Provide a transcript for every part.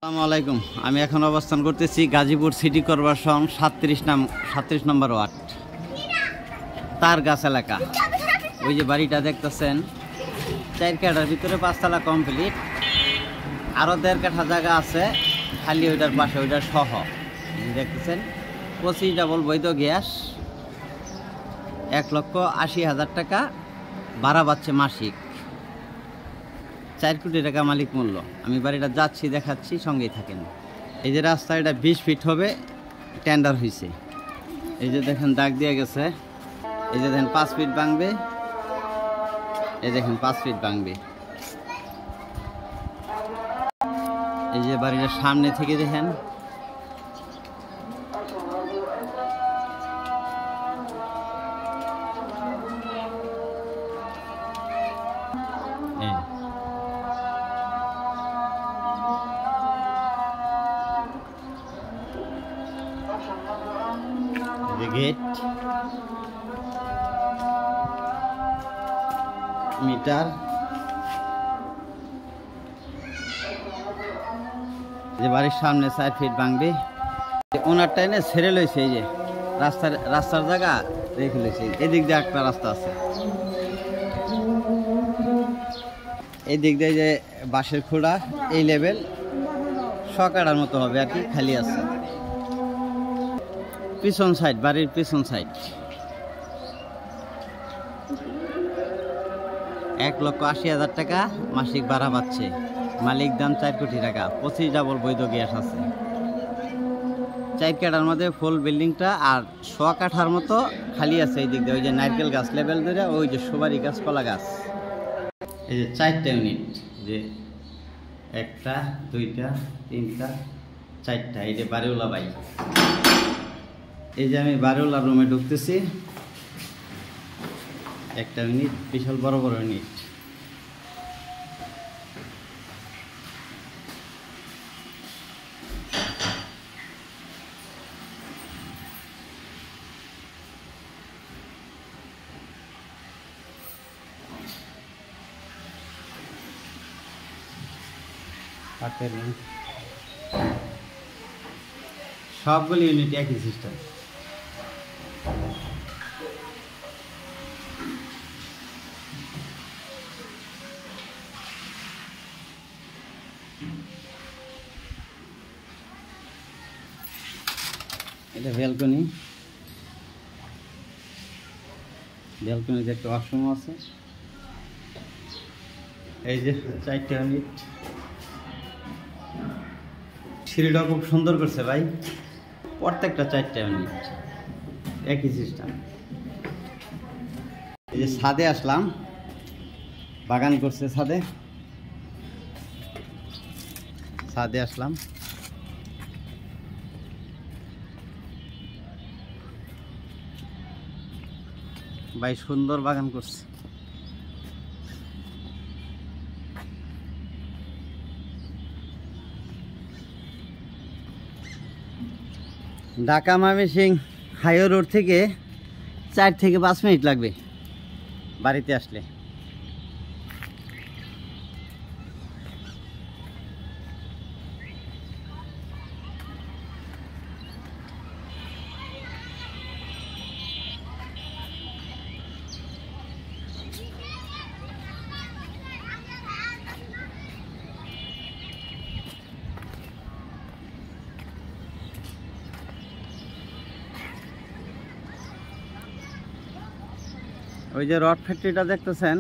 আসসালামু আলাইকুম। আমি এখন অবস্থান করতেছি গাজীপুর সিটি কর্পোরেশন 37 নম্বর ওয়ার্ড তারগাছ এলাকা। ওই যে বাড়িটা দেখতেছেন 4 কাঠার ভিতরে 5 তলা কমপ্লিট, আরও 1.5 কাঠা জায়গা আছে খালি ওইটার পাশে, ওইটার সহ দেখতেছেন 25 ডাবল বৈধ গ্যাস, 1,80,000 টাকা ভাড়া পাচ্ছে মাসিক, 4 কোটি টাকা মালিক মূল্য। আমি বাড়িটা যাচ্ছি, দেখাচ্ছি, সঙ্গেই থাকেন। এই যে রাস্তা, এটা 20 ফিট হবে, টেন্ডার হয়েছে। এই যে দেখেন দাগ দিয়ে গেছে, এই যে দেখেন 5 ফিট ভাঙবে, এই দেখেন 5 ফিট ভাঙবে। এই যে বাড়িটার সামনে থেকে দেখেন গেট, মিটার, যে বাড়ির সামনে 4 ফিট ভাঙবে। ওনার টাইনে ছেড়ে লইছে, এই যে রাস্তার জায়গা রেখে লইছে। এদিক দিয়ে একটা রাস্তা আছে, এই দিক দিয়ে যে বাঁশের খোড়া, এই লেভেল সকাটার মতো হবে আর কি, খালি আছে। পিছন সাইড, বাড়ির পিছন সাইড 1,80,000 টাকা মাসিক ভাড়া পাচ্ছে, মালিক দাম 4 কোটি টাকা, 25 ডাবল বৈধ গ্যাস আছে। 4 কাঠার মধ্যে ফুল বিল্ডিংটা, আর 100 কাঠার মতো খালি আছে এই দিক দিয়ে। ওই যে নারকেল গাছ লেভেল ধরে, ওই যে সুপারি গাছ, কলা গাছ। এই যে 4টা ইউনিট, যে 1টা 2টা 3টা 4টা। এই যে বাড়িওয়ালা বাই, এই যে আমি বাড়িওয়ালা রুমে ঢুকতেছি। 1টা ইউনিট, বিশাল বড় বড় ইউনিট। সবগুলি ইউনিট একই সিস্টেম। এটা ব্যালকনি, ব্যালকনিতে একটা ওয়াশরুম আছে। এই যে 4টা ইউনিট, সিঁড়িটা খুব সুন্দর করছে ভাই। প্রত্যেকটা 4টা ইউনিট একই সিস্টেম। এই যে ছাদে আসলাম, বাগান করছে ছাদে আসলাম। ভাই সুন্দর বাগান করছে। ঢাকা ময়মনসিংহ হাইওয়ে রোড থেকে 4 থেকে 5 মিনিট লাগবে বাড়িতে আসলে। ওই যে রড ফ্যাক্টরিটা দেখতেছেন,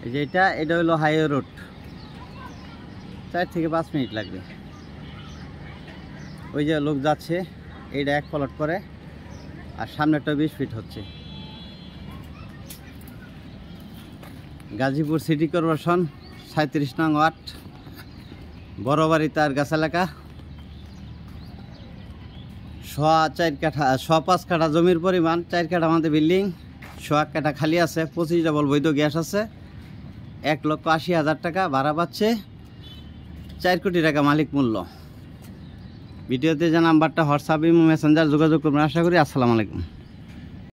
এই যে এটা হলো হাইওয়ে রোড, 4 থেকে 5 মিনিট লাগবে। ওই যে লোক যাচ্ছে, এইটা 1 প্লট করে, আর সামনেটা 20 ফিট হচ্ছে। গাজীপুর সিটি কর্পোরেশন 37 নং ওয়ার্ড, বড় বাড়ি তারগাছ এলাকা। 4 কাঠা 5 কাঠা জমির পরিমাণ, 4 কাঠা আমাদের বিল্ডিং, 100 কাঠা খালি আছে, 25 ডাবল বৈধ গ্যাস আছে, 1,80,000 টাকা ভাড়া পাচ্ছে, 4 কোটি টাকা মালিক মূল্য। ভিডিওতে যে নাম্বারটা হোয়াটসঅ্যাপ, মেসেঞ্জার যোগাযোগ করবেন আশা করি। আসসালামু আলাইকুম।